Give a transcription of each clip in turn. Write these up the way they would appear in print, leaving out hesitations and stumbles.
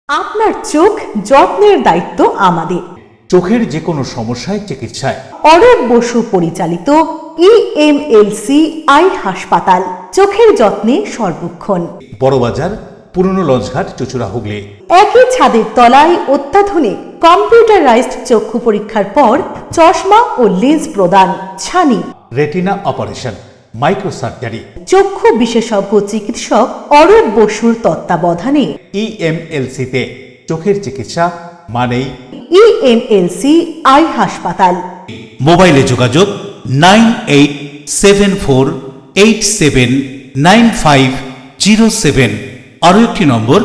আপনার চোখ যত্নের দায়িত্ব আমাদের। চোখের যে কোনো সমস্যায় চিকিৎসায় অরূপ বসু পরিচালিত ইএমএলসি আই হাসপাতাল, চোখের যত্নে সর্বক্ষণ। বড়বাজার, পুরনো লঞ্চঘাট, চুচুড়া, হুগলি। একই ছাদের তলায় অত্যাধুনিক কম্পিউটারাইজড চক্ষু পরীক্ষার পর চশমা ও লেন্স প্রদান, ছানি, রেটিনা অপারেশন, মাইক্রো সার্জারি। চক্ষু বিশেষজ্ঞ চিকিৎসক অরূপ বসুর তত্ত্বাবধানে ইএমএলসিতে চোখের চিকিৎসা মানেই ইএমএলসি আই হাসপাতাল। মোবাইলে যোগাযোগ 9874879507, আরও একটি নম্বর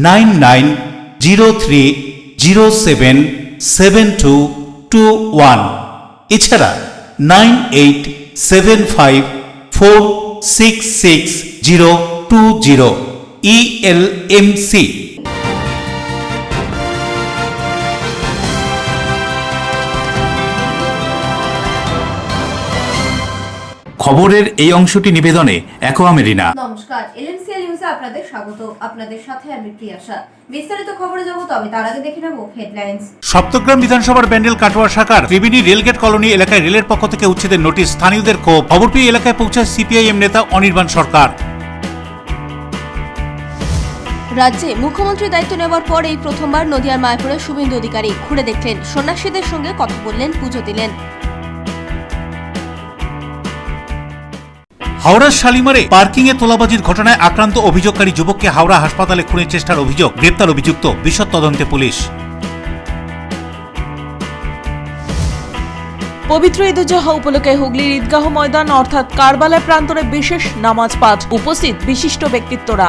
9903077221, এছাড়া 9875466020 ইএলএমসি। খবরের এই অংশটি নিবেদনে অ্যাকোয়া মেরিনা। নমস্কার, এলএমসিএল নিউজে আপনাদের স্বাগত। আপনাদের সাথে আমি প্রিয়াশা। বিস্তারিত খবরে যাব, তবে তার আগে দেখে নেব হেডলাইন্স। সপ্তগ্রাম বিধানসভার ব্যান্ডেল কাটোয়া শাখার ত্রিবেণী রেলগেট কলোনি এলাকায় রেলের পক্ষ থেকে উচ্ছেদের নোটিশ, স্থানীয়দের ক্ষোভ। খবর পেয়ে এলাকায় পৌঁছায় সিপিআইএম নেতা অনির্বাণ সরকার। রাজ্যে মুখ্যমন্ত্রীর দায়িত্ব নেওয়ার পর এই প্রথমবার নদিয়ার মায়াপুরে শুভেন্দু অধিকারী ঘুরে দেখলেন, সন্ন্যাসীদের সঙ্গে কথা বললেন, পুজো দিলেন। হাওড়ার শালিমারে পার্কিং এ তোলাবাজির ঘটনায় আক্রান্ত অভিযোগকারী যুবককে হাওড়া হাসপাতালে খুনের চেষ্টার অভিযোগ, গ্রেপ্তার অভিযুক্ত, বিশদ তদন্তে পুলিশ। পবিত্র ঈদ উজ জোহা উপলক্ষে হুগলির ঈদগাহ ময়দান অর্থাৎ কারবালায় প্রান্তরে বিশেষ নামাজ পাঠ, উপস্থিত বিশিষ্ট ব্যক্তিত্বরা।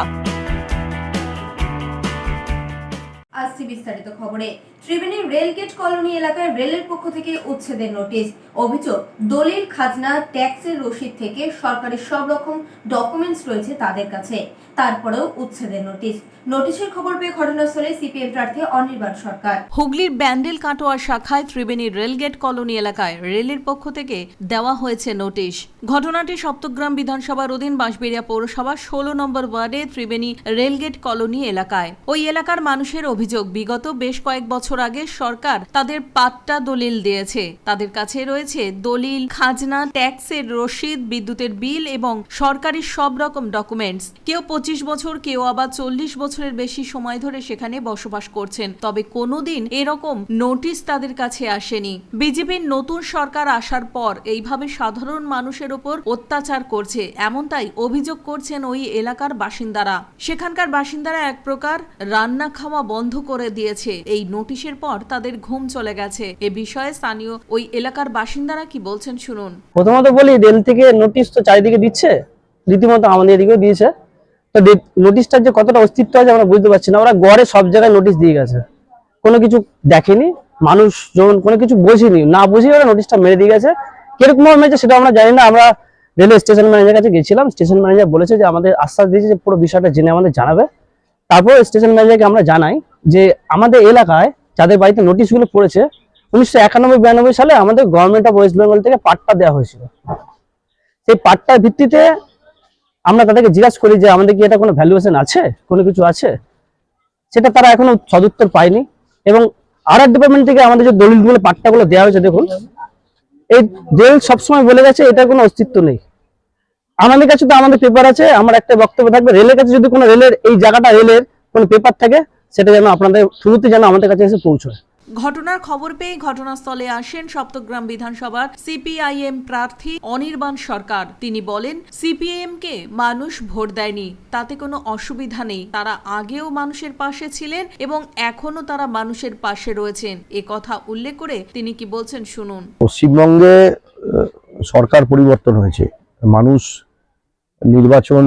আসছি বিস্তারিত খবরে। ত্রিবেণী রেলগেট কলোনি এলাকায় রেলের পক্ষ থেকে উচ্ছেদের নোটিশ। অভিযোগ, দলিল, খাজনা, ট্যাক্সের রসিদ থেকে সরকারি সব রকম ডকুমেন্টস রয়েছে তাদের কাছে, তারপরেও উচ্ছেদের নোটিশ। নোটিশের খবর পেয়ে ঘটনাস্থলে সিপিএম প্রার্থী অনির্বাণ সরকার। হুগলির ব্যান্ডেল কাটোয়া শাখায় ত্রিবেণী রেলগেট কলোনি এলাকায় রেলের পক্ষ থেকে দেওয়া হয়েছে নোটিশ। ঘটনাটি সপ্তগ্রাম বিধানসভার অধীন বাঁশবেড়িয়া পৌরসভা 16 নম্বর ওয়ার্ডে ত্রিবেণী রেলগেট কলোনি এলাকায়। ওই এলাকার মানুষের অভিযোগ, বিগত বেশ কয়েক বছর আগে সরকার তাদের পাট্টা দলিল দিয়েছে। তাদের কাছে রয়েছে দলিল, খাজনা, ট্যাক্সের রসিদ, বিদ্যুতের বিল এবং সরকারি সব রকম ডকুমেন্টস। কেউ 25 বছর, কেউ আবার 40 বছরের বেশি সময় ধরে সেখানে বসবাস করছেন, তবে কোনোদিন এরকম নোটিশ তাদের কাছে আসেনি। বিজেপির নতুন সরকার আসার পর এইভাবে সাধারণ মানুষের উপর অত্যাচার করছে, এমনটাই অভিযোগ করছেন ওই এলাকার বাসিন্দারা। সেখানকার বাসিন্দারা এক প্রকার রান্না খাওয়া বন্ধ করে দিয়েছে। এই নোটিশের পর তাদের ঘুম চলে গেছে। এ বিষয়ে স্থানীয় ওই এলাকার বাসিন্দারা কি বলছেন শুনুন। প্রথমত বলি, রেল থেকে নোটিশ তো চারিদিকে দিচ্ছে, রীতিমতো আমাদের এদিকেও দিয়েছে। তো নোটিশটার যে কতটা অস্তিত্ব আছে আমরা বুঝতে পারছি না। ওরা গড়ে সব জায়গায় নোটিশ দিয়ে গেছে, কোনো কিছু দেখেনি, মানুষ যখন কোনো কিছু বোঝেনি, না বুঝে ওরা নোটিশটা মেরে দিয়ে গেছে। কিরকম মেরেছে সেটা আমরা জানি না। আমরা রেলওয়ে স্টেশন ম্যানেজার কাছে গেছিলাম, স্টেশন ম্যানেজার বলেছে যে আমাদের আশ্বাস দিয়েছে যে পুরো বিষয়টা জেনে আমাদের জানাবে। তারপর স্টেশন ম্যানেজারকে আমরা জানাই যে আমাদের এলাকায় যাদের বাড়িতে নোটিশগুলো পড়েছে 1991-92 সালে আমাদের গভর্নমেন্ট অফ ওয়েস্ট বেঙ্গল থেকে পাট্টা দেওয়া হয়েছিল। সেই পাট্টার ভিত্তিতে আমরা তাদেরকে জিজ্ঞাসা করি যে আমাদের কি এটা কোনো ভ্যালুয়েশন আছে, কোনো কিছু আছে, সেটা তারা এখনো সদুত্তর পায়নি। এবং আর ডিপার্টমেন্ট থেকে আমাদের যে দলিলগুলো, পাট্টাগুলো দেওয়া হয়েছে, দেখুন এই রেল সবসময় বলে গেছে এটার কোনো অস্তিত্ব নেই। আমাদের কাছে তো আমাদের পেপার আছে। আমার একটা বক্তব্য থাকবে, রেলের কাছে যদি কোনো রেলের এই জায়গাটা রেলের কোনো পেপার থাকে, সেটা যেন আপনাদের থ্রুতে যেন আমাদের কাছে এসে পৌঁছয়। ঘটনার খবর পেয়ে ঘটনাস্থলে আসেন সপ্তগ্রাম বিধানসভার সিপিআইএম প্রার্থী অনির্বাণ সরকার। তিনি বলেন, সিপিআইএম কে মানুষ ভোট দেয়নি, তাতে কোনো অসুবিধা নেই। তারা আগেও মানুষের পাশে ছিলেন এবং এখনো তারা মানুষের পাশে রয়েছেন। এ কথা উল্লেখ করে তিনি কি বলছেন শুনুন। পশ্চিমবঙ্গে সরকার পরিবর্তন হয়েছে, মানুষ নির্বাচন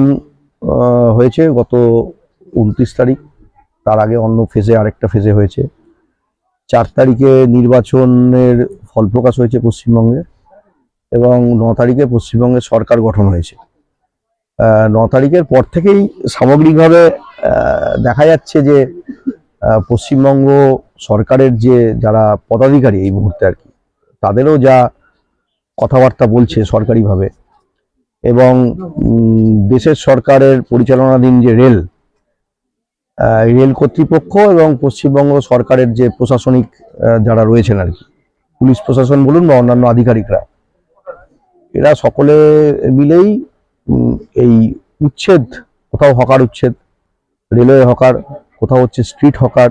হয়েছে গত 29 তারিখ, তার আগে অন্য ফেজে আরেকটা ফেজে হয়েছে। 4 তারিখে নির্বাচনের ফল প্রকাশ হয়েছে পশ্চিমবঙ্গে এবং 9 তারিখে পশ্চিমবঙ্গের সরকার গঠন হয়েছে। 9 তারিখের পর থেকেই সামগ্রিকভাবে দেখা যাচ্ছে যে পশ্চিমবঙ্গ সরকারের যে যারা পদাধিকারী এই মুহূর্তে আর কি, তাদেরও যা কথাবার্তা বলছে সরকারিভাবে, এবং দেশের সরকারের পরিচালনাধীন যে রেল, রেল কর্তৃপক্ষ এবং পশ্চিমবঙ্গ সরকারের যে প্রশাসনিক যারা রয়েছেন আর কি, পুলিশ প্রশাসন বলুন বা অন্যান্য আধিকারিকরা, এরা সকলে মিলেই এই উচ্ছেদ, কোথাও হকার উচ্ছেদ, রেলওয়ে হকার, কোথাও হচ্ছে স্ট্রিট হকার,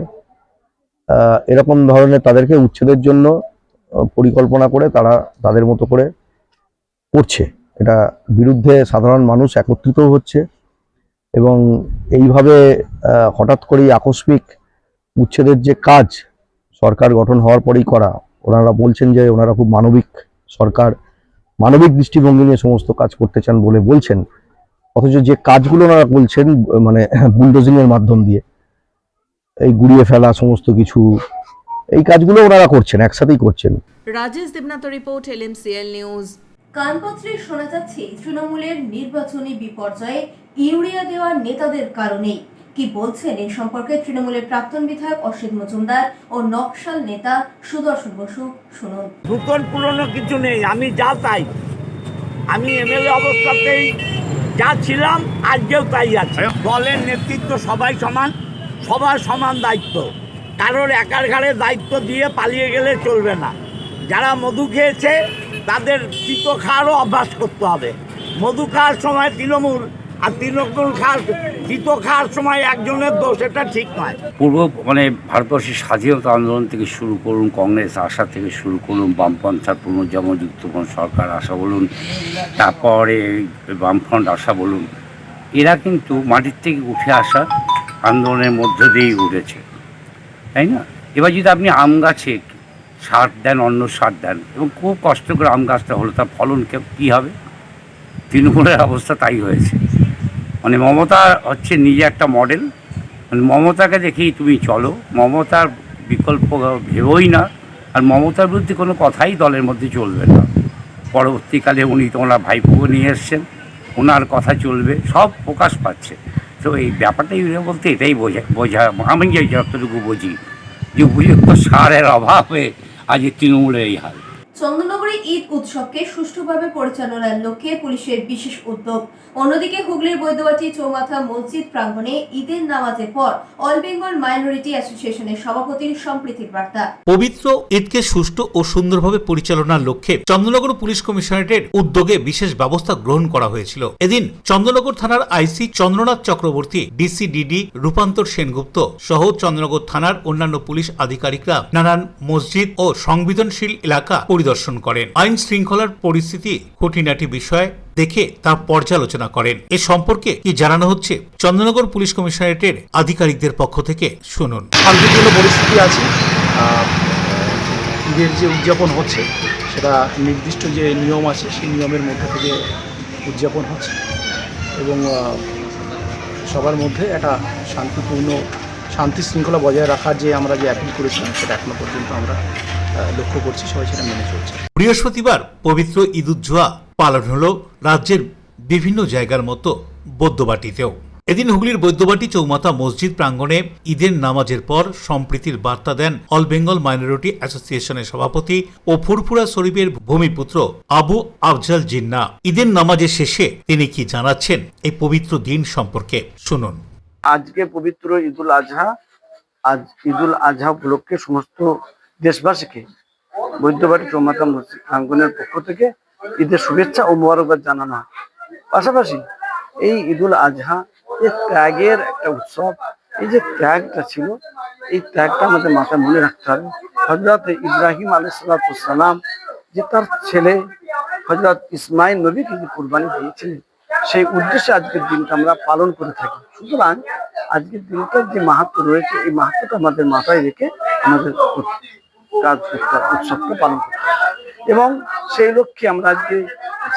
এরকম ধরনের তাদেরকে উচ্ছেদের জন্য পরিকল্পনা করে তারা তাদের মতো করে করছে। এটা বিরুদ্ধে সাধারণ মানুষ একত্রিত হচ্ছে এবং এইভাবে হঠাৎ করেই আকস্মিক উচ্ছেদের যে কাজ সরকার গঠন হওয়ার পরেই করা, ওনারা বলছেন যে ওনারা খুব মানবিক সরকার, মানবিক দৃষ্টিভঙ্গি নিয়ে সমস্ত কাজ করতে চান বলে বলছেন, অথচ যে কাজগুলো ওনারা বলছেন মানে বুলডোজিং এর মাধ্যম দিয়ে এই গুড়িয়ে ফেলা সমস্ত কিছু, এই কাজগুলো ওনারা করছেন, একসাথেই করছেন। Rajesh Debnath report, LMCL news. কানপত্রে শোনা যাচ্ছে তৃণমূলের নির্বাচনী বিপর্যয়ে ইউরিয়া দেওয়ার নেতাদের কারণেই। কি বলছেন এই সম্পর্কে তৃণমূলের প্রাক্তন বিধায়ক অসিত মজুমদার ও নকশাল নেতা সুদর্শন বসু, শুনুন। নতুন পুরনো কিছু নেই, আমি যা চাই, আমি এমএলএ অবস্থাতেই যা ছিলাম আজকেও তাই আছে। দলের নেতৃত্ব সবাই সমান, সবার সমান দায়িত্ব, কারোর একার ঘাড়ে দায়িত্ব দিয়ে পালিয়ে গেলে চলবে না। যারা মধু খেয়েছে তাদের চিতো খাওয়ারও অভ্যাস করতে হবে। মধু খাওয়ার সময় তৃণমূল আর তৃণমূল চিতো খাওয়ার সময় একজনের দোষ, এটা ঠিক নয়। ভারতবর্ষের স্বাধীনতা আন্দোলন থেকে শুরু করুন, কংগ্রেস আসা থেকে শুরু করুন, বামপন্থার পুনর্জন্ম যুক্তফ্রন্ট সরকার আসা বলুন, তারপরে বামফ্রন্ট আসা বলুন, এরা কিন্তু মাটির থেকে উঠে আসা আন্দোলনের মধ্য দিয়েই উঠেছে, তাই না? এবার যদি আপনি আম গাছে সার দেন, অন্য সার দেন, এবং খুব কষ্ট করে আম গাছটা হলো, তার ফলন কী হবে? তৃণমূলের অবস্থা তাই হয়েছে। মমতা হচ্ছে নিজে একটা মডেল, মমতাকে দেখেই তুমি চলো, মমতার বিকল্প ভেবোই না, আর মমতার বিরুদ্ধে কোনো কথাই দলের মধ্যে চলবে না। পরবর্তীকালে উনি তোমরা ভাইপোকে নিয়ে এসছেন, ওনার কথা চলবে, সব প্রকাশ পাচ্ছে। তো এই ব্যাপারটা ইউরিয়া বলতে এটাই বোঝা আমি যে যতটুকু বুঝি যে উপযুক্ত সারের অভাবে আজ তৃণমূলের এই হাল। চন্দননগরে ঈদ উৎসবকে সুষ্ঠুভাবে পরিচালনার লক্ষ্যে পুলিশের বিশেষ উদ্যোগ। অন্যদিকে হুগলির বৈদ্যবাটি চৌমাথা মসজিদ প্রাঙ্গণে ঈদের নামাজের পর অল বেঙ্গল মাইনরিটি অ্যাসোসিয়েশনের সভাপতির সম্প্রীতির বার্তা। পবিত্র ঈদকে সুষ্ঠু ও সুন্দরভাবে পরিচালনার লক্ষ্যে চন্দননগর পুলিশ কমিশনারেটের উদ্যোগে বিশেষ ব্যবস্থা গ্রহণ করা হয়েছিল। এদিন চন্দননগর থানার আইসি চন্দ্রনাথ চক্রবর্তী, ডিসিডিডি রূপান্তর সেনগুপ্ত সহ চন্দননগর থানার অন্যান্য পুলিশ আধিকারিকরা নানান মসজিদ ও সংবেদনশীল এলাকা পরিদর্শন করেন। আইন শৃঙ্খলার পরিস্থিতি, খুঁটিনাটি বিষয় দেখে তা পর্যালোচনা করেন। এ সম্পর্কে কি জানানো হচ্ছে চন্দননগর পুলিশ কমিশনারেটের আধিকারিকদের পক্ষ থেকে, শুনুন। শান্তিপূর্ণ পরিস্থিতি আছে। ঈদের যে উদযাপন হচ্ছে সেটা নির্দিষ্ট যে নিয়ম আছে সেই নিয়মের মধ্যে থেকে উদযাপন হচ্ছে এবং সবার মধ্যে একটা শান্তিপূর্ণ শান্তি শৃঙ্খলা বজায় রাখার যে আমরা যে অ্যাপিল করেছিলাম সেটা এখনো পর্যন্ত আমরা লক্ষ্য করছি, সবাই সেটা মেনে চলছে। বৃহস্পতিবার পবিত্র ঈদ উজ জোহা পালন হলো রাজ্যের বিভিন্ন জায়গার মতো বৈদ্যবাটিতেও। এদিন হুগলির বৈদ্যবাটি চৌমাথা মসজিদ প্রাঙ্গণে ঈদের নামাজের পর সম্প্রীতির বার্তা দেন অল বেঙ্গল মাইনরিটি অ্যাসোসিয়েশনের সভাপতি ও ফুরফুরা শরীফের ভূমিপুত্র আবু আফজাল জিন্না। ঈদের নামাজের শেষে তিনি কি জানাচ্ছেন এই পবিত্র দিন সম্পর্কে, শুনুন। আজকে পবিত্র ঈদুল আজহা, আজ ঈদুল আজহা উপলক্ষে সমস্ত দেশবাসীকে বৈদ্যবাটি চৌমাথা মসজিদ প্রাঙ্গণের পক্ষ থেকে ঈদের শুভেচ্ছা ও মোবারকবাদ জানানো হয়। পাশাপাশি এই ঈদুল আজহা ত্যাগের একটা উৎসব। এই যে ত্যাগটা ছিল, এই ত্যাগটা আমাদের মাথায় মনে রাখতে হবে। হযরত ইব্রাহিম আলাইহিস সালাম যে তার ছেলে হযরত ইসমাইল নবীকে যে কুরবানি দিয়েছিলেন, সেই উদ্দেশ্যে আজকের দিনটা আমরা পালন করে থাকি। সুতরাং আজকের দিনটার যে মাহাত্ম্য রয়েছে, এই মাহাত্ম্যটা আমাদের মাথায় রেখে আমাদের উৎসবটা পালন করতে হবে এবং সেই লক্ষ্যে আমরা আজকে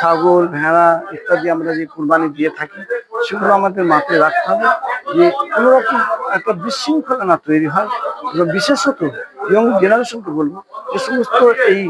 ছাগল, ভেড়া ইত্যাদি আমরা যে কুরবানি দিয়ে থাকি, সেগুলো আমাদের মাথায় রাখতে হবে যে কোনোরকম একটা বিশৃঙ্খলা না তৈরি হয়। এবং বিশেষত ইয়ং জেনারেশনকে বলবো যে সমস্ত এই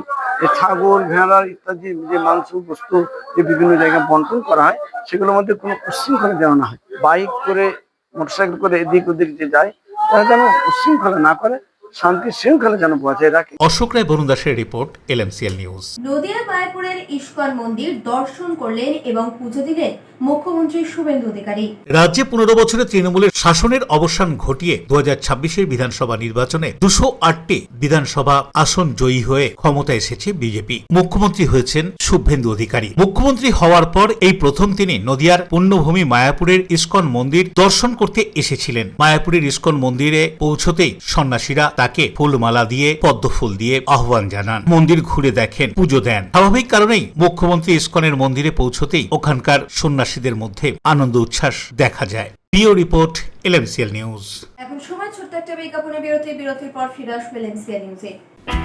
ছাগল, ভেড়া ইত্যাদি যে মাংস বস্তু যে বিভিন্ন জায়গায় বন্টন করা হয়, সেগুলোর মধ্যে কোনো উচ্ছৃঙ্খলা যেন না হয়। বাইক করে, মোটরসাইকেল করে এদিক ওদিক যে যায়, তারা যেন উচ্ছৃঙ্খলা না করে শান্তি শৃঙ্খলা যেন বজায় রাখে। অশোক রায় বরুণ দাসের রিপোর্ট, LMCL নিউজ। নদিয়ার মায়াপুরের ইস্কন মন্দির দর্শন করলেন এবং পুজো দিলেন মুখ্যমন্ত্রী শুভেন্দু অধিকারী। রাজ্যে 15 বছরে তৃণমূলের শাসনের অবসান ঘটিয়ে 2026-এর বিধানসভা নির্বাচনে 208টি বিধানসভা আসন জয়ী হয়ে ক্ষমতায় এসেছে বিজেপি। মুখ্যমন্ত্রী হয়েছেন শুভেন্দু অধিকারী। মুখ্যমন্ত্রী হওয়ার পর এই প্রথম তিনি নদিয়ার পুণ্যভূমি মায়াপুরের ইস্কন মন্দির দর্শন করতে এসেছিলেন। মায়াপুরের ইস্কন মন্দিরে পৌঁছতেই সন্ন্যাসীরা তাকে ফুলমালা দিয়ে, পদ্মফুল দিয়ে আহ্বান জানান। মন্দির ঘুরে দেখেন, পুজো দেন। স্বাভাবিক কারণেই মুখ্যমন্ত্রী ইস্কনের মন্দিরে পৌঁছতেই ওখানকার সন্ন্যাসীদের মধ্যে আনন্দ উচ্ছ্বাস দেখা যায়। প্রিয় রিপোর্ট, LMCL নিউজ। এখন সময় ছোট্ট একটা বিজ্ঞাপনের বিরতির পর ফিরে আসবে LMCL নিউজে।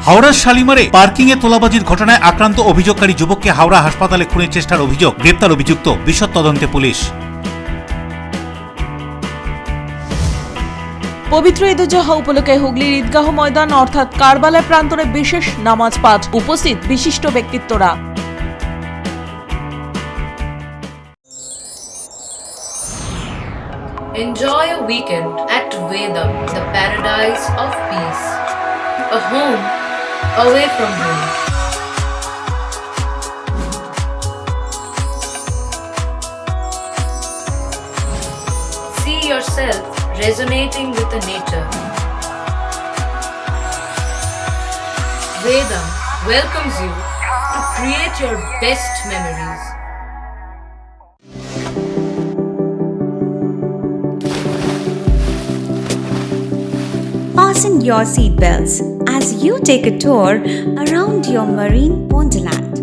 হাওড়ার শালিমারে পার্কিং এ তোলাবাজির ঘটনায় আক্রান্ত অভিযোগকারী যুবককে হাওড়া হাসপাতালে খুনের চেষ্টার অভিযোগ। গ্রেপ্তার অভিযুক্ত, বিশদ তদন্তে পুলিশ। পবিত্র ঈদ উজ জোহা উপলক্ষে হুগলির ঈদগাহ ময়দান অর্থাৎ কারবালার প্রান্তরে বিশেষ নামাজ পাঠ, উপস্থিত বিশিষ্ট ব্যক্তিত্বরা। Enjoy a weekend at Vedam, the paradise of peace. A home away from home. See yourself resonating with the nature. Vedam welcomes you to create your best memories. Fasten your seatbelts as you take a tour around your marine wonderland.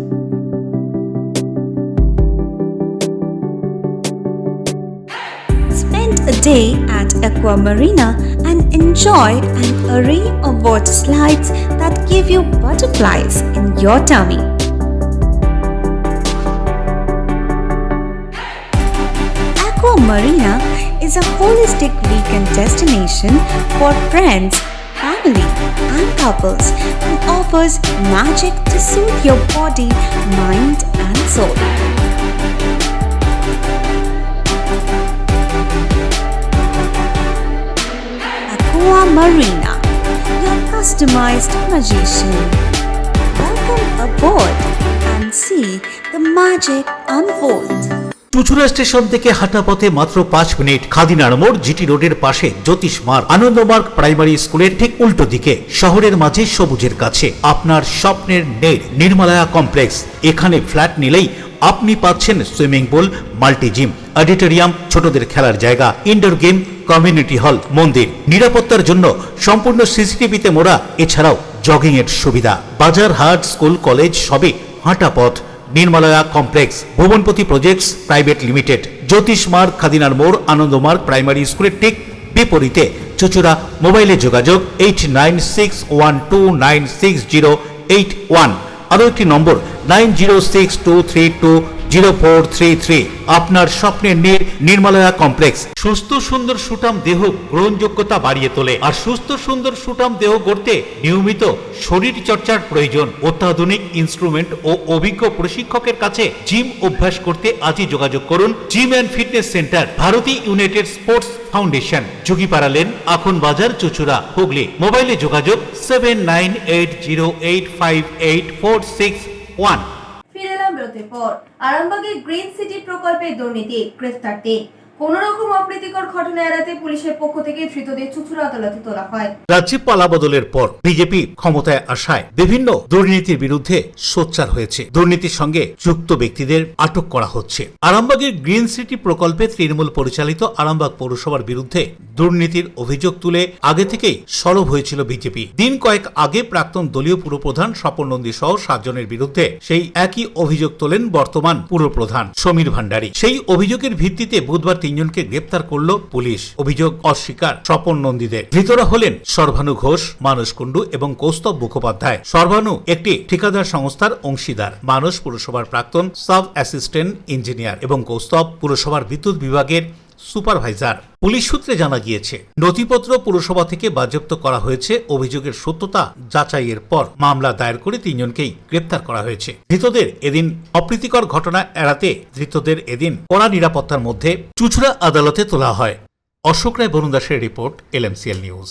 Spend a day at Aqua Marina and enjoy an array of water slides that give you butterflies in your tummy. Aqua Marina is a holistic weekend destination for friends, family, and couples and offers magic to soothe your body, mind, and soul. Aqua Marina, your customized magician. Welcome aboard and see the magic unfold. Chuchura station থেকে হাঁটা পথে মাত্র 5 minute. খাদিনার মোড়, GT রোডের পাশে জ্যোতিষ মার্গ, Ananda Marga primary স্কুলের ঠিক উল্টো দিকে, শহরের মাঝে সবুজের কাছে আপনার স্বপ্নের নেট নির্মলায়া কমপ্লেক্স। এখানে ফ্ল্যাট নিলেই আপনি পাচ্ছেন swimming pool, multi gym, auditorium, ছোটদের খেলার জায়গা, ইনডোর গেম, কমিউনিটি হল, মন্দির। নিরাপত্তার জন্য সম্পূর্ণ সিসিটিভিতে মোড়া। এছাড়াও জগিং এর সুবিধা। বাজার, হাট, স্কুল, কলেজ সবই হাঁটা পথ। নির্মলায়া কমপ্লেক্স, ভুবনপতি প্রজেক্টস প্রাইভেট লিমিটেড, জ্যোতিষ মার্গ, খাদিনার মোড়, আনন্দমার্গ প্রাইমারি স্কুলের ঠিক বিপরীতে। চুচুড়া। মোবাইলে যোগাযোগ 8961296081। আরও একটি নম্বর 9062320433। আপনার স্বপ্নের নির্মলায়া কমপ্লেক্স। সুস্থ সুন্দর সুঠাম দেহ গ্রহণযোগ্যতা বাড়িয়ে তোলে। আর সুস্থ সুন্দর সুঠাম দেহ গড়তে নিয়মিত শরীর চর্চার প্রয়োজন। অত্যাধুনিক ইনস্ট্রুমেন্ট ও অভিজ্ঞ প্রশিক্ষকের কাছে জিম অভ্যাস করতে আজই যোগাযোগ করুন। Gym and fitness centre, Bharati United Sports Foundation, যোগীপাড়া লেন, আখন বাজার, চুচুড়া, হুগলি। মোবাইলে যোগাযোগ 7980858461। ফিরে এলাম বিরতির পর। আরামবাগে গ্রিন সিটি প্রকল্পে দুর্নীতি, গ্রেফতার 3। কোন রকম অপ্রীতিকর ঘটনা এড়াতে পুলিশের পক্ষ থেকে ধৃতদের চুচুড়া আদালতে তোলা হয়। রাজ্যে পালাবদলের পর বিজেপি ক্ষমতায় আসায় বিভিন্ন দুর্নীতির বিরুদ্ধে সোচ্চার হয়েছে। দুর্নীতির সঙ্গে যুক্ত ব্যক্তিদের আটক করা হচ্ছে। আরামবাগের গ্রিন সিটি প্রকল্পে তৃণমূল পরিচালিত আরামবাগ পৌরসভার বিরুদ্ধে দুর্নীতির অভিযোগ তুলে আগে থেকেই সরব হয়েছিল বিজেপি। দিন কয়েক আগে প্রাক্তন দলীয় পুরপ্রধান স্বপন নন্দী সহ 7 জনের বিরুদ্ধে সেই একই অভিযোগ তোলেন বর্তমান পুরপ্রধান সমীর ভান্ডারী। সেই অভিযোগের ভিত্তিতে বুধবার 3 জনকে গ্রেপ্তার করল পুলিশ। অভিযোগ অস্বীকার স্বপন নন্দীদের। ধৃতরা হলেন সর্বানু ঘোষ, মানস কুণ্ডু এবং কৌস্তব মুখোপাধ্যায়। সর্বানু একটি ঠিকাদার সংস্থার অংশীদার। মানস পুরসভার প্রাক্তন সাব অ্যাসিস্ট্যান্ট ইঞ্জিনিয়ার এবং কৌস্তব পুরসভার বিদ্যুৎ বিভাগের সুপারভাইজার। পুলিশ সূত্রে জানা গিয়েছে, নথিপত্র পুরসভা থেকে বাজেয়াপ্ত করা হয়েছে। অভিযোগের সত্যতা যাচাইয়ের পর মামলা দায়ের করে 3 জনকেই গ্রেপ্তার করা হয়েছে। ধৃতদের এদিন অপ্রীতিকর ঘটনা এড়াতে ধৃতদের এদিন কড়া নিরাপত্তার মধ্যে চুচুড়া আদালতে তোলা হয়। অশোক রায় বরুণ দাসের report, LMCL news.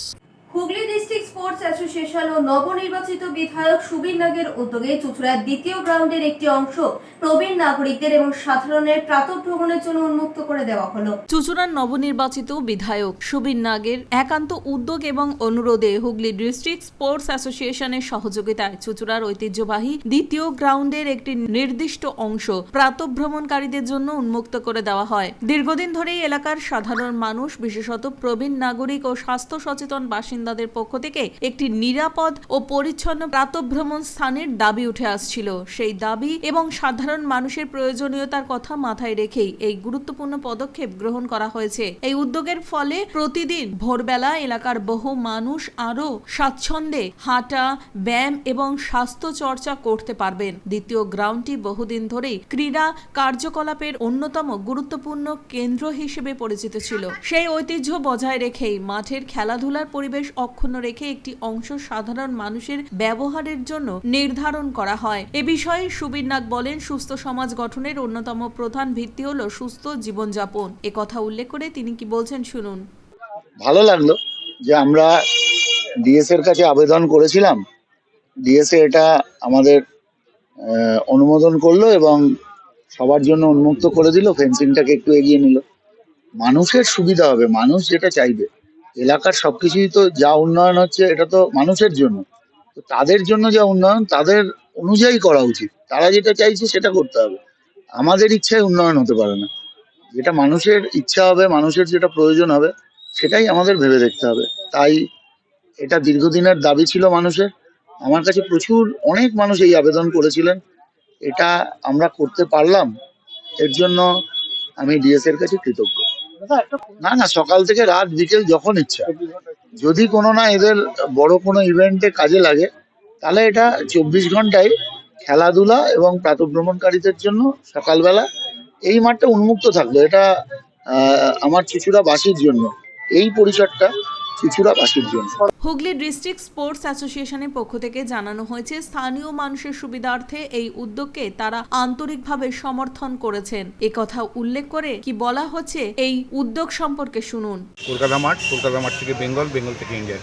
Hooghly district sports association ও নবনির্বাচিত বিধায়ক সুবীর নাগের উদ্যোগে চুঁচুড়ার দ্বিতীয় গ্রাউন্ডের একটি অংশ প্রবীণ নাগরিকদের এবং সাধারণের প্রাতঃভ্রমণের জন্য উন্মুক্ত করে দেওয়া হলো। চুঁচুড়ার নবনির্বাচিত বিধায়ক সুবীর নাগের একান্ত উদ্যোগ এবং অনুরোধে হুগলি ডিস্ট্রিক্ট স্পোর্টস অ্যাসোসিয়েশনের সহযোগিতায় চুঁচুড়ার ঐতিহ্যবাহী দ্বিতীয় গ্রাউন্ডের একটি নির্দিষ্ট অংশ প্রাতঃভ্রমণকারীদের জন্য উন্মুক্ত করে দেওয়া হয়। দীর্ঘদিন ধরেই এলাকার সাধারণ মানুষ, বিশেষত প্রবীণ নাগরিক ও স্বাস্থ্য সচেতন বাসিন্দাদের পক্ষ থেকে একটি নিরাপদ ও পরিচ্ছন্ন প্রাতঃভ্রমণ স্থানের দাবি উঠে আসছিল। সেই দাবি এবং সাধারণ মানুষের প্রয়োজনীয়তার কথা মাথায় রেখেই এই গুরুত্বপূর্ণ পদক্ষেপ গ্রহণ করা হয়েছে। এই উদ্যোগের ফলে প্রতিদিন ভোরবেলা এলাকার বহু মানুষ আরও স্বাচ্ছন্দ্যে হাঁটা, ব্যায়াম এবং স্বাস্থ্য চর্চা করতে পারবেন। দ্বিতীয় গ্রাউন্ডটি বহুদিন ধরেই ক্রীড়া কার্যকলাপের অন্যতম গুরুত্বপূর্ণ কেন্দ্র হিসেবে পরিচিত ছিল। সেই ঐতিহ্য বজায় রেখেই মাঠের খেলাধুলার পরিবেশ অক্ষুণ্ণ রেখে একটি অংশ সাধারণ মানুষের ব্যবহারের জন্য নির্ধারণ করা হয়। এ বিষয়ে সুবীর নাগ বলেন, সুস্থ সমাজ গঠনের অন্যতম প্রধান ভিত্তি হলো সুস্থ জীবনযাপন। এ কথা উল্লেখ করে তিনি কি বলছেন শুনুন। ভালো লাগলো যে আমরা ডিএস এর কাছে আবেদন করেছিলাম, ডিএসএ এটা আমাদের অনুমোদন করলো এবং সবার জন্য উন্মুক্ত করে দিল, ফেন্সিংটাকে একটু এগিয়ে নিল। মানুষের সুবিধা হবে, মানুষ যেটা চাইবে। এলাকার সবকিছুই তো যা উন্নয়ন হচ্ছে এটা তো মানুষের জন্য, তো তাদের জন্য যা উন্নয়ন তাদের অনুযায়ী করা উচিত। তারা যেটা চাইছে সেটা করতে হবে। আমাদের ইচ্ছায় উন্নয়ন হতে পারে না, যেটা মানুষের ইচ্ছা হবে, মানুষের যেটা প্রয়োজন হবে সেটাই আমাদের ভেবে দেখতে হবে। তাই এটা দীর্ঘদিনের দাবি ছিল মানুষের। আমার কাছে অনেক মানুষ এই আবেদন করেছিলেন, এটা আমরা করতে পারলাম, এর জন্য আমি ডিএস এর কাছে কৃতজ্ঞ। না, সকাল থেকে রাত বিকেল যখন ইচ্ছা, যদি কোনো না এদের বড় কোনো ইভেন্টে কাজে লাগে তাহলে এটা 24 ঘন্টায় খেলাধুলা এবং প্রাতঃভ্রমণকারীদের জন্য সকালবেলা এই মাঠটা উন্মুক্ত থাকলো। এটা আমার চুঁচুড়াবাসীর জন্য, এই পরিসরটা চুঁচুড়াবাসীর জন্য। হুগলি ডিস্ট্রিক্ট স্পোর্টস অ্যাসোসিয়েশনের পক্ষ থেকে জানানো হয়েছে, স্থানীয় মানুষের সুবিধার্থে এই উদ্যোগকে তারা আন্তরিকভাবে সমর্থন করেছেন। কথা উল্লেখ করে কি বলা হচ্ছে এই উদ্যোগ সম্পর্কে শুনুন। কলকাতা মাঠ থেকে বেঙ্গল থেকে ইন্ডিয়া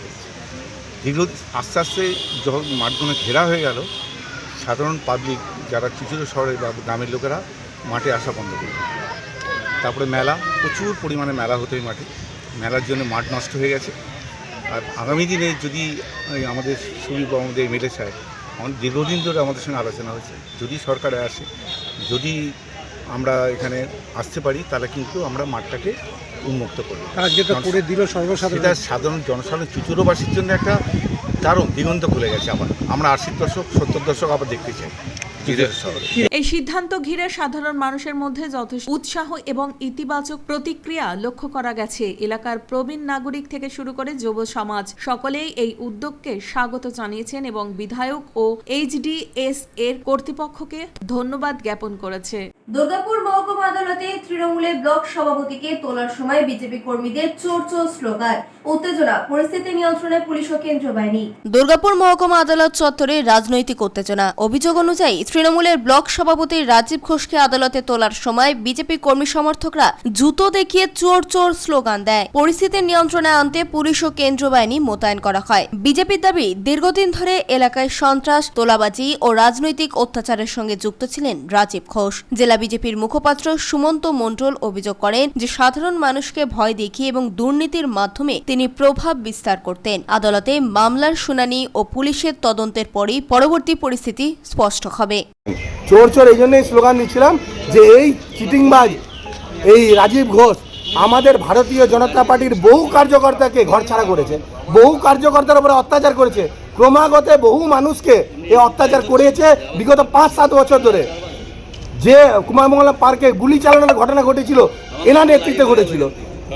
দীর্ঘ আস্তে আস্তে যখন মাঠগুলো ঘেরা হয়ে গেল, সাধারণ পাবলিক যারা চুঁচুড়া শহরে বা গ্রামের লোকেরা মাঠে আসা বন্ধ করল। তারপরে মেলা, প্রচুর পরিমাণে মেলা হতো এই মাঠে। মেলার জন্য মাঠ নষ্ট হয়ে গেছে। আর আগামী দিনে যদি আমাদের সুবীর বা আমাদের এমএলএ সাহেব, আমাদের দীর্ঘদিন ধরে আমাদের সঙ্গে আলোচনা হয়েছে, যদি সরকারে আসে, যদি আমরা এখানে আসতে পারি তাহলে কিন্তু আমরা মাঠটাকে উন্মুক্ত করব। যেটা করে দিল সর্বসাধারণ, এটা সাধারণ জনসাধারণ চুঁচুড়াবাসীর জন্য একটা দারুণ দিগন্ত খুলে গেছে। আবার আমরা 80 দশক 70 দশক আবার দেখতে চাই। এই সিদ্ধান্ত ঘিরে সাধারণ মানুষের মধ্যে যথেষ্ট উৎসাহ এবং ইতিবাচক প্রতিক্রিয়া লক্ষ্য করা গেছে। এলাকার প্রবীণ নাগরিক থেকে শুরু করে যুব সমাজ সকলেই এই উদ্যোগকে স্বাগত জানিয়েছেন এবং বিধায়ক ও এইচডিএস এর কর্তৃপক্ষকে ধন্যবাদ জ্ঞাপন করেছে। দুর্গাপুর মহকুমা আদালতে তৃণমূলের ব্লক সভাপতিকে তোলার সময় বিজেপি কর্মীদের চোর চোর স্লোগান, উত্তেজনা, পরিস্থিতি নিয়ন্ত্রণে পুলিশ ও কেন্দ্রীয় বাহিনী। দুর্গাপুর মহকুমা আদালত চত্বরে রাজনৈতিক উত্তেজনা। অভিযোগ অনুযায়ী তৃণমূলের ব্লক সভাপতি রাজীব ঘোষকে আদালতে তোলার সময় বিজেপি কর্মী সমর্থকরা জুতো দেখিয়ে চোর চোর স্লোগান দেয়। পরিস্থিতি নিয়ন্ত্রণে আনতে পুলিশ ও কেন্দ্রীয় বাহিনী মোতায়েন করা হয়। বিজেপির দাবি, দীর্ঘদিন ধরে এলাকায় সন্ত্রাস, তোলাবাজি ও রাজনৈতিক অত্যাচারের সঙ্গে যুক্ত ছিলেন রাজীব ঘোষ। জেলা বিজেপির মুখপাত্র সুমন্ত মণ্ডল অভিযোগ করেন যে সাধারণ মানুষকে ভয় দেখিয়ে এবং দুর্নীতির মাধ্যমে তিনি প্রভাব বিস্তার করতেন। আদালতে মামলার শুনানি ও পুলিশের তদন্তের পরই পরবর্তী পরিস্থিতি স্পষ্ট হবে। চোর চোর এই জন্যই স্লোগান দিচ্ছিলাম যে এই চিটিংবাজ এই রাজীব ঘোষ আমাদের ভারতীয় জনতা পার্টির বহু কার্যকর্তাকে ঘরছাড়া করেছে, বহু কার্যকর্তার উপরে অত্যাচার করেছে, ক্রমাগত বহু মানুষকে এই অত্যাচার করেছে বিগত 5-7 বছর ধরে। যে কুমারমঙ্গলা পার্কে গুলি চালানোর ঘটনা ঘটেছিল এনার নেতৃত্বে ঘটেছিল।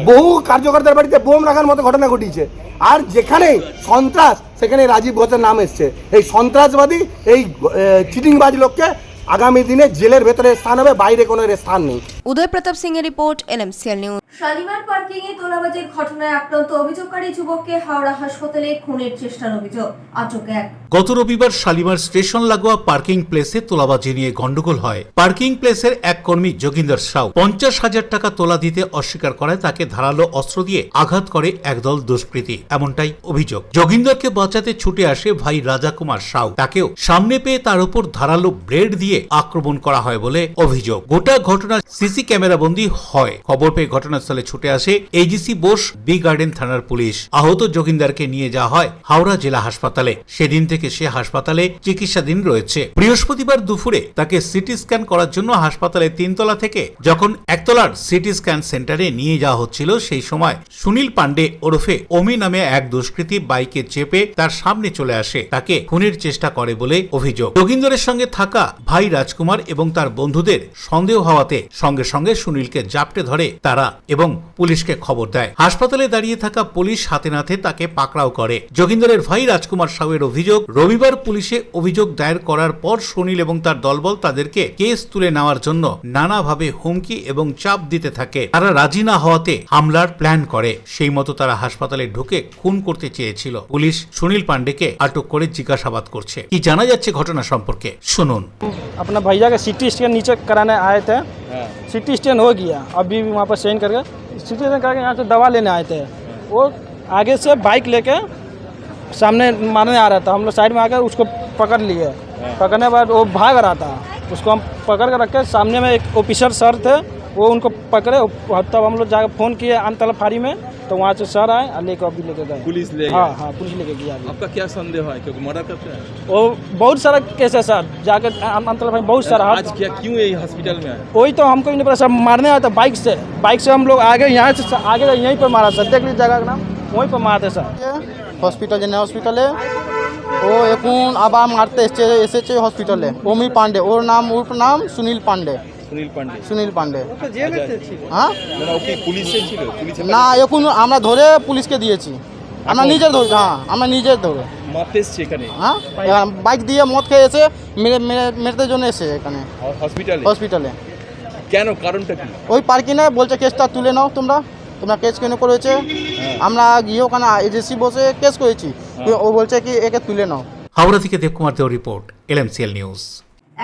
বহু কার্যকর্তার বাড়িতে বোম রাখার মতো ঘটনা ঘটিয়েছে। আর যেখানে সন্ত্রাস সেখানে রাজীব ঘোষের নাম এসছে। এই সন্ত্রাসবাদী এই চিটিংবাজ লোককে আগামী দিনে জেলের ভেতরে স্থান হবে, বাইরে কোনো স্থান নেই। উদয় প্রতাপ সিং এর report, LMCL news. Shalimar parking এ তোলাবাজির ঘটনায় আক্রান্ত অভিযোগকারী যুবককে হাওড়া হাসপাতালে খুনের চেষ্টার অভিযোগ, আটক এক। গত রবিবার শালিমার স্টেশন লাগোয়া পার্কিং প্লেসে তোলাবাজি নিয়ে গন্ডগোল হয়। পার্কিং প্লেসের এক কর্মী যোগিন্দর সাউ 50,000 টাকা তোলা দিতে অস্বীকার করায় তাকে ধারালো অস্ত্র দিয়ে আঘাত করে একদল দুষ্কৃতী, এমনটাই অভিযোগ। যোগিন্দরকে বাঁচাতে ছুটে আসে ভাই রাজা কুমার সাউ, তাকেও সামনে পেয়ে তার উপর ধারালো ব্লেড দিয়ে আক্রমণ করা হয় বলে অভিযোগ। গোটা ঘটনা সিসি ক্যামেরা বন্দী হয়। খবর পেয়ে ঘটনাস্থলে ছুটে আসে এজিসি বোস বি গার্ডেন থানার পুলিশ। আহত যোগিন্দরকে নিয়ে যাওয়া হয় হাওড়া জেলা হাসপাতালে। সেদিন থেকে সে হাসপাতালে চিকিৎসাধীন রয়েছে। বৃহস্পতিবার দুপুরে তাকে সিটি স্ক্যান করার জন্য হাসপাতালে 3 তলা থেকে যখন 1 তলার সিটি স্ক্যান সেন্টারে নিয়ে যাওয়া হচ্ছিল, সেই সময় সুনীল পান্ডে ওরফে অমি নামে এক দুষ্কৃতী বাইকে চেপে তার সামনে চলে আসে, তাকে খুনের চেষ্টা করে বলে অভিযোগ। যোগিন্দরের সঙ্গে থাকা ভাই রাজকুমার এবং তার বন্ধুদের সন্দেহ হওয়াতে সঙ্গে সঙ্গে সুনীলকে জাপটে ধরে তারা এবং পুলিশকে খবর দেয়। হাসপাতালে দাঁড়িয়ে থাকা পুলিশ হাতে নাতে তাকে পাকড়াও করে। যোগিন্দরের ভাই রাজকুমার সাউয়ের অভিযোগ, রবিবার পুলিশে অভিযোগ দায়ের করার পর সুনীল এবং তার দলবল তাদেরকে কেস তুলে নেওয়ার জন্য নানাভাবে হুমকি এবং চাপ দিতে থাকে। তারা রাজি না হওয়াতে হামলার প্ল্যান করে। সেই মতো তারা হাসপাতালে ঢুকে খুন করতে চেয়েছিল। পুলিশ সুনীল পাंडे আটক করে জিজ্ঞাসাবাদ করছে। কি জানা যাচ্ছে ঘটনা সম্পর্কে শুনুন। अपना भैया का सिटी स्कैन नीचे कराने आए थे, सिटी स्कैन हो गया, अभी वहाँ पर साइन करके सिटी स्कैन करके यहाँ से दवा लेने आए थे। वो आगे से बाइक लेके सामने मारने आ रहा था, हम लोग साइड में आकर उसको पकड़ लिए। पकड़ने के बाद वो भाग रहा था, उसको हम पकड़ कर रखे। सामने में एक ऑफिसर सर थे, वो उनको पकड़े। तब हम लोग जाकर फ़ोन किए आमतला फाड़ी में, तो वहाँ से सर आए और लेकर अभी लेके गए। पुलिस ले हाँ हाँ पुलिस लेके गया। आपका क्या संदेह है, क्योंकि मर्डर करते हैं? वो बहुत सारा केस है सर, जाकर आमतला फाड़ी बहुत सारा। आज क्या क्यों ये हॉस्पिटल में आए? वही तो हमको भी नहीं पता सर, मारने आया था बाइक से हम लोग आगे यहाँ से आगे यहीं पर मारा सर, देख लीजिए जगह का नाम, वहीं पर मारते सर। हॉस्पिटल जन हॉस्पिटल है ও এখন আবার মারতে এসেছে হসপিটালে। অমি পান্ডে ওর নাম, ওর নাম সুনীল পান্ডে। সুনীল পান্ডে হ্যাঁ, ওকে পুলিশে ছিল? পুলিশে না, এখন আমরা ধরে পুলিশকে দিয়েছি। আমরা নিজের ধরে, হ্যাঁ আমরা নিজের ধরে মারতে এসেছি এখানে। হ্যাঁ, বাইক দিয়ে মদ খেয়ে এসে মেরতে জন্য এসে এখানে হসপিটালে। কেন, কারণটা কি? ওই পার্কিংয়ে বলছে কেসটা তুলে নাও, তোমরা কেস কেন করেছে। আমরা গিয়ে ওখানে এজেন্সি বসে কেস করেছি, ও বলছে কি একে তুলে নাও। হাওড়া থেকে দেবকুমার দেও রিপোর্ট, LMCL নিউজ।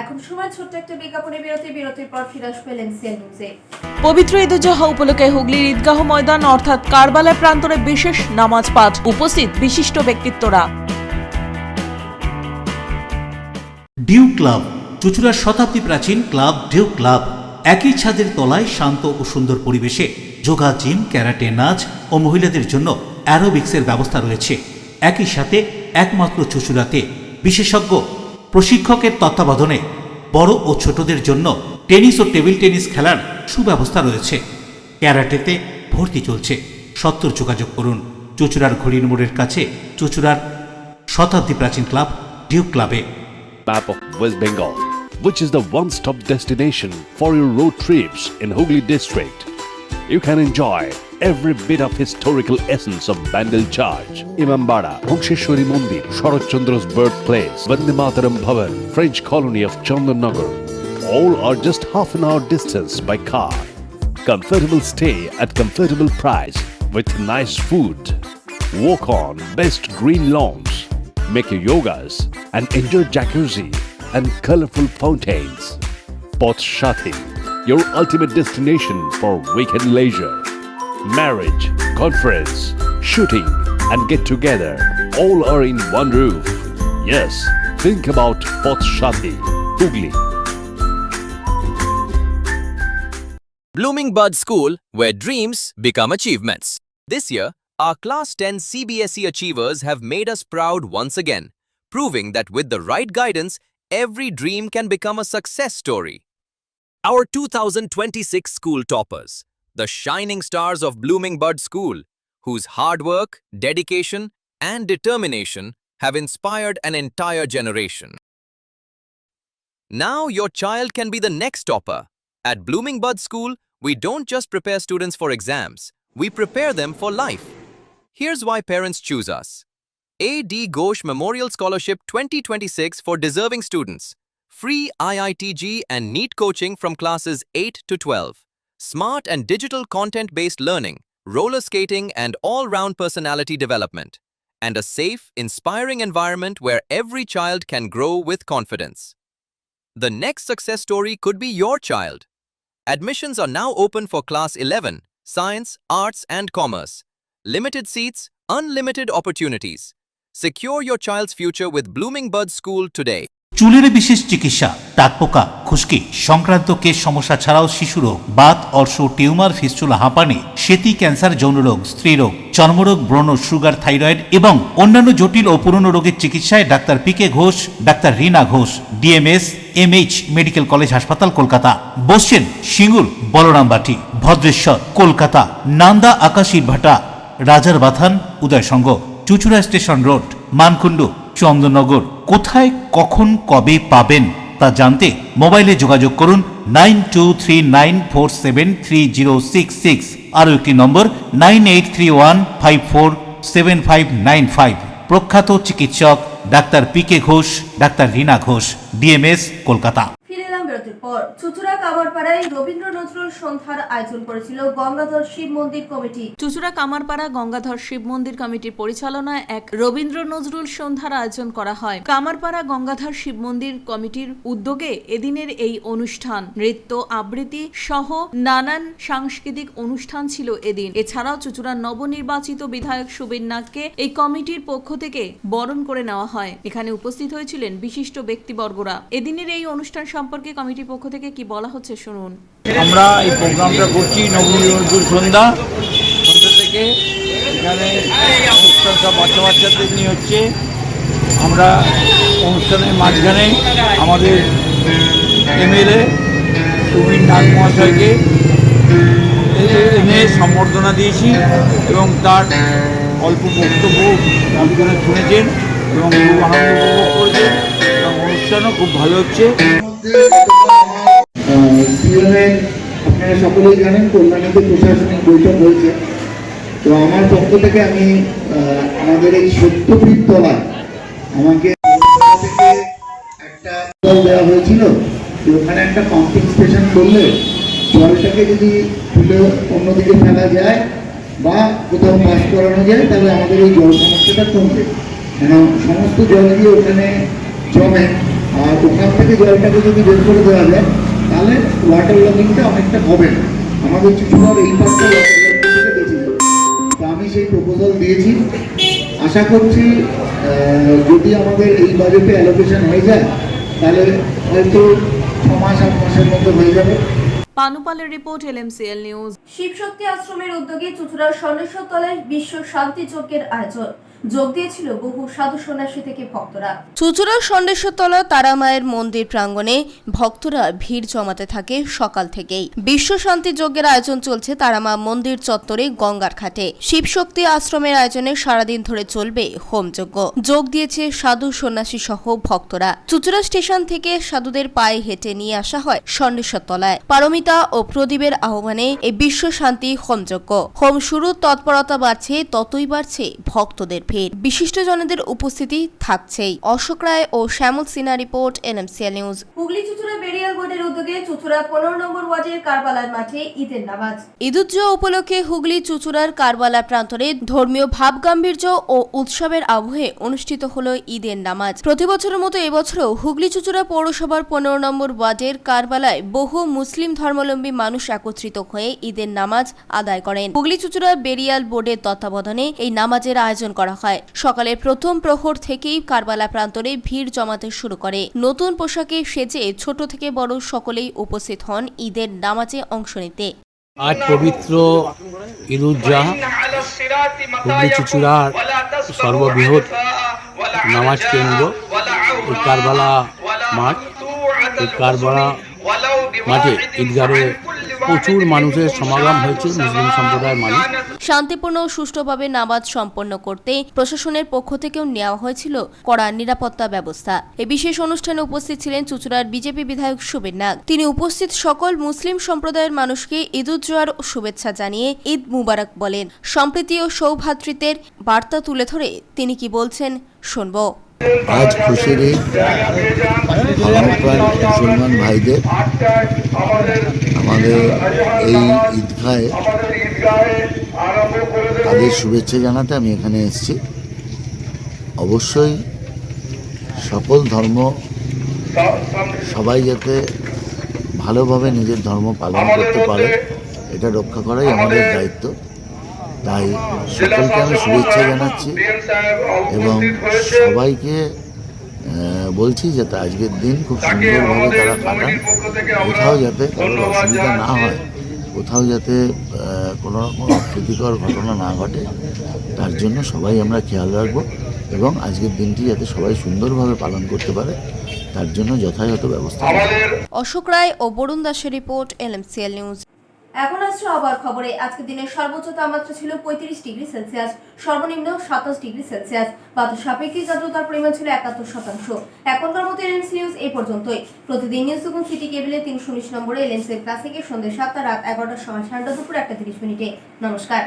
এখন সময় ছোট্ট একটা বিজ্ঞাপনের বিরতির পর ফিরে আসবে LMCL নিউজে। পবিত্র ঈদ উল জুহা উপলক্ষে হুগলির ঈদগাহ ময়দান অর্থাৎ কারবালায় প্রান্তরে বিশেষ নামাজ পাঠ, উপস্থিত বিশিষ্ট ব্যক্তিত্বরা। ডিউ ক্লাব, চুঁচুড়ার শতাব্দী প্রাচীন ক্লাব ডিউ ক্লাব। একই ছাদের তলায় শান্ত ও সুন্দর পরিবেশে যোগা, জিম, ক্যারাটে, নাচ ও মহিলাদের জন্য অ্যারোবিক্সের ব্যবস্থা রয়েছে। একই সাথে একমাত্র চুঁচুড়াতে বিশেষজ্ঞ প্রশিক্ষকের তত্ত্বাবধানে বড় ও ছোটদের জন্য টেনিস ও টেবিল টেনিস খেলার সুব্যবস্থা রয়েছে। ক্যারাটেতে ভর্তি চলছে। সত্তর যোগাযোগ করুন চুঁচুড়ার ঘড়ির মোড়ের কাছে চুঁচুড়ার শতাব্দী প্রাচীন ক্লাব ডিউ ক্লাবে। Map of West Bengal, which is the one-stop destination for your road trips in Hooghly district. You can enjoy every bit of historical essence of Bandel Charge, Imambara, Bhongsheshwari Mandir, Sharat Chandra's birthplace, Vande Mataram Bhavan, French colony of Chandannagar. All are just half an hour distance by car. Comfortable stay at comfortable price with nice food. Walk on best green lawns, make your yogas and enjoy jacuzzi and colorful fountains. Poth Shati, your ultimate destination for weekend leisure. Marriage, conference, shooting and get together all are in one roof. Yes, think about Poth Shati, Hooghly. Blooming Bud School, where dreams become achievements. This year, our Class 10 CBSE achievers have made us proud once again, proving that with the right guidance, every dream can become a success story. Our 2026 school toppers, the shining stars of Blooming Bud School, whose hard work, dedication, and determination have inspired an entire generation. Now your child can be the next topper. At Blooming Bud School, we don't just prepare students for exams, we prepare them for life. Here's why parents choose us. A.D. Ghosh Memorial Scholarship 2026 for deserving students. Free IITG and NEET coaching from classes 8 to 12. smart and digital content-based learning, roller skating and all-round personality development, and a safe, inspiring environment where every child can grow with confidence. The next success story could be your child. Admissions are now open for Class 11, Science, Arts and Commerce. Limited seats, unlimited opportunities. Secure your child's future with Blooming Buds School today. চুলের বিশেষ চিকিৎসা, টাকপোকা, খুশকি সংক্রান্ত কেশ সমস্যা ছাড়াও শিশুরোগ, Baat, অর্শ, tumour, fistula, হাঁপানি, সেতি, ক্যান্সার, যৌনরোগ, স্ত্রীরোগ, চর্মরোগ, ব্রণ, সুগার, থাইরয়েড এবং অন্যান্য জটিল ও পুরনো রোগের চিকিৎসায় doctor PK Ghosh, doctor Rina Ghosh, DMS, MH medical college হাসপাতাল, কলকাতা। বসছেন সিঙ্গুর, বলরামবাটি, ভদ্রেশ্বর, কলকাতা, নান্দা, আকাশীরভাটা, রাজার বাথান, উদয়সঙ্গ, চুচুড়া স্টেশন রোড, মানকুণ্ডু, চন্দননগর। কোথায়, কখন, কবে পাবেন তা জানতে মোবাইলে যোগাযোগ করুন 9239473066, আরও একটি নম্বর 9831547595। প্রখ্যাত চিকিৎসক doctor PK Ghosh, doctor Rina Ghosh, DMS, Kolkata. ফিরে এলাম বিরতির পর। চুচুড়া কামারপাড়ায় রবীন্দ্র নজরুল সন্ধ্যার আয়োজন করেছিল গঙ্গাধর শিব মন্দির কমিটি। চুচুড়া কামারপাড়া গঙ্গাধর শিব মন্দির কমিটির পরিচালনায় এক রবীন্দ্র নজরুল সন্ধ্যার আয়োজন করা হয়। কামারপাড়া গঙ্গাধর শিব মন্দির কমিটির উদ্যোগে এদিনের এই অনুষ্ঠান নৃত্য, আবৃত্তি সহ নানান সাংস্কৃতিক অনুষ্ঠান ছিল এদিন। এছাড়াও চুচুড়ার নবনির্বাচিত বিধায়ক সুবীর নাগকে এই কমিটির পক্ষ থেকে বরণ করে নেওয়া হয়। এখানে উপস্থিত হয়েছিলেন বিশিষ্ট ব্যক্তিবর্গরা। এদিনের এই অনুষ্ঠান সম্পর্কে কমিটির পক্ষ থেকে কি বলা হচ্ছে শুনুন। আমরা এই প্রোগ্রামটা করছি নবনির্বাচিত সন্ধ্যা থেকে। এখানে অনুষ্ঠান সব বাচ্চাদের নিয়ে হচ্ছে। আমরা অনুষ্ঠানের মাঝখানে আমাদের এমএলএ সুবীর নাগ মহাশয়কে এনে সম্বর্ধনা দিয়েছি এবং তার অল্প বক্তব্য আপনারা শুনেছেন এবং খুব আনন্দ উপভোগ করেছেন এবং অনুষ্ঠানও খুব ভালো হচ্ছে। আপনারা সকলেই জানেন কল্যাণীতে প্রশাসনিক বৈঠক হয়েছে। তো আমার পক্ষ থেকে আমি আমাদের এই সত্যপীঠ তলায় আমাকে একটা দেওয়া হয়েছিল যে ওখানে একটা পাম্পিং স্টেশন করলে জলটাকে যদি তুলে অন্যদিকে ফেলা যায় বা কোথাও পাস করানো যায় তাহলে আমাদের এই জল সমস্যাটা কমবে। কেন সমস্ত জল দিয়ে ওখানে জমে, আর ওখান থেকে জলটাকে যদি বের করে দেওয়া যায় তাহলে ওয়াটার লগিংটা অনেকটা হবে না। আমাদের চুচুড়ার এই পাশটা ওয়াটার লগিং থেকে বেঁচে যাবে। তো আমি সেই প্রপোজাল দিয়েছি। আশা করছি যদি আমাদের এই বাজেটে অ্যালোকেশন হয়ে যায় তাহলে হয়তো 6 মাস 8 মাসের মধ্যে হয়ে যাবে। পানুপালের রিপোর্ট, এলএমসিএল নিউজ। শিবশক্তি আশ্রমের উদ্যোগে চুচুড়ার স্বর্ণেশ্বর তলায় বিশ্ব শান্তি যজ্ঞের আয়োজন। যোগ দিয়েছিল বহু সাধু সন্ন্যাসী থেকে ভক্তরা। চুচুড়ার ষণ্ঢেশ্বরতলা তারা মায়ের মন্দির প্রাঙ্গণে ভক্তরা ভিড় জমাতে থাকে সকাল থেকেই। বিশ্ব শান্তি যজ্ঞের আয়োজন চলছে তারামা মন্দির চত্বরে গঙ্গার ঘাটে। শিবশক্তি আশ্রমের আয়োজনে সারাদিন ধরে চলবে হোমযজ্ঞ। যোগ দিয়েছে সাধু সন্ন্যাসী সহ ভক্তরা। চুচুড়া স্টেশন থেকে সাধুদের পায়ে হেঁটে নিয়ে আসা হয় ষণ্ঢেশ্বরতলায়। পারমিতা ও প্রদীপের আহ্বানে এই বিশ্ব শান্তি হোমযজ্ঞ। হোম শুরুর তৎপরতা বাড়ছে, ততই বাড়ছে ভক্তদের ভিড়। বিশিষ্টজনদের উপস্থিতি থাকছেই। অশোক রায় ও Shyamal Sinha report, NMCL news. Hooghly Chuchura burial board উদ্যোগে চুচুড়া 15 নম্বর ওয়ার্ডের কারবালার মাঠে ঈদের নামাজ। ঈদুজ্জোহা উপলক্ষে হুগলি চুচুড়ার কারবালা প্রান্তরে ধর্মীয় ভাবগাম্ভীর্য ও উৎসবের আবহে অনুষ্ঠিত হলো ঈদের নামাজ। প্রতি বছরের মতো এবছরও হুগলি চুচুড়া পৌরসভার 15 নম্বর ওয়ার্ডের কারবালায় বহু মুসলিম ধর্মাবলম্বী মানুষ একত্রিত হয়ে ঈদের নামাজ আদায় করেন। হুগলি চুচুড়া বেরিয়াল বোর্ডের তত্ত্বাবধানে এই নামাজের আয়োজন করা হয়। সকালের প্রথম প্রহর থেকেই কারবালা প্রান্তরে ভিড় জমাতে শুরু করে। নতুন পোশাকে সেজে ছোট থেকে বড় সকলেই উপস্থিত হন ঈদের নামাজে অংশ নিতে। আজ পবিত্র ঈদুজ্জোহা হুগলি চুচুড়ার সর্ববৃহৎ নামাজ কেন্দ্র এই কারবালা মাঠ। এই কারবালা মাঠে ঈদগাহে প্রচুর মানুষের সমাগম হয়েছে, মুসলিম সম্প্রদায়ের মানুষ। শান্তিপূর্ণ ও সুষ্ঠুভাবে নামাজ সম্পন্ন করতে প্রশাসনের পক্ষ থেকেও নেওয়া হয়েছিল কড়া নিরাপত্তা ব্যবস্থা। এই বিশেষ অনুষ্ঠানে উপস্থিত ছিলেন চুচুড়ার বিজেপি বিধায়ক সুবীর নাগ। তিনি উপস্থিত সকল মুসলিম সম্প্রদায়ের মানুষকে ঈদুজ্জোহার শুভেচ্ছা জানিয়ে ঈদ মুবারক বলেন। সম্প্রীতি ও সৌভ্রাতৃত্বের বার্তা তুলে ধরে তিনি কি বলছেন শুনবো। আজ খুশির ঈদ ধর্মপ্রাণ মুসলমান ভাইদের আমাদের এই ঈদগাহে তাদের শুভেচ্ছা জানাতে আমি এখানে এসেছি। অবশ্যই সকল ধর্ম সবাই যাতে ভালোভাবে নিজের ধর্ম পালন করতে পারে এটা রক্ষা করাই আমাদের দায়িত্ব। তাই সকলকে আমি শুভেচ্ছা জানাচ্ছি এবং সবাইকে বলছি যাতে আজকের দিন খুব সুন্দরভাবে তারা কাটান, কোথাও যাতে কারোর অসুবিধা না হয়, কোথাও যাতে কোনো রকম অপ্রীতিকর ঘটনা না ঘটে, তার জন্য সবাই আমরা খেয়াল রাখবো এবং আজকের দিনটি যাতে সবাই সুন্দরভাবে পালন করতে পারে তার জন্য যথাযথ ব্যবস্থা নেব। অশোক রায় ও বরুণ দাসের রিপোর্ট, LMCL নিউজ। এখন আসছে আবার খবরে। আজকে দিনের সর্বোচ্চ তাপমাত্রা ছিল 35 ডিগ্রি সেলসিয়াস, সর্বনিম্ন 27 ডিগ্রি সেলসিয়াস। বাতাস সাপেক্ষিক আর্দ্রতার পরিমাণ ছিল 71%। এখনকার মতো LMC নিউজ এই পর্যন্তই। প্রতিদিন নিউজ এবং সিটি কেবলে 319 নম্বরে LMC ক্লাসিকের সন্ধ্যে 7টা, রাত 11টার সময় 10টা, দুপুর 1:30 মিনিটে। নমস্কার।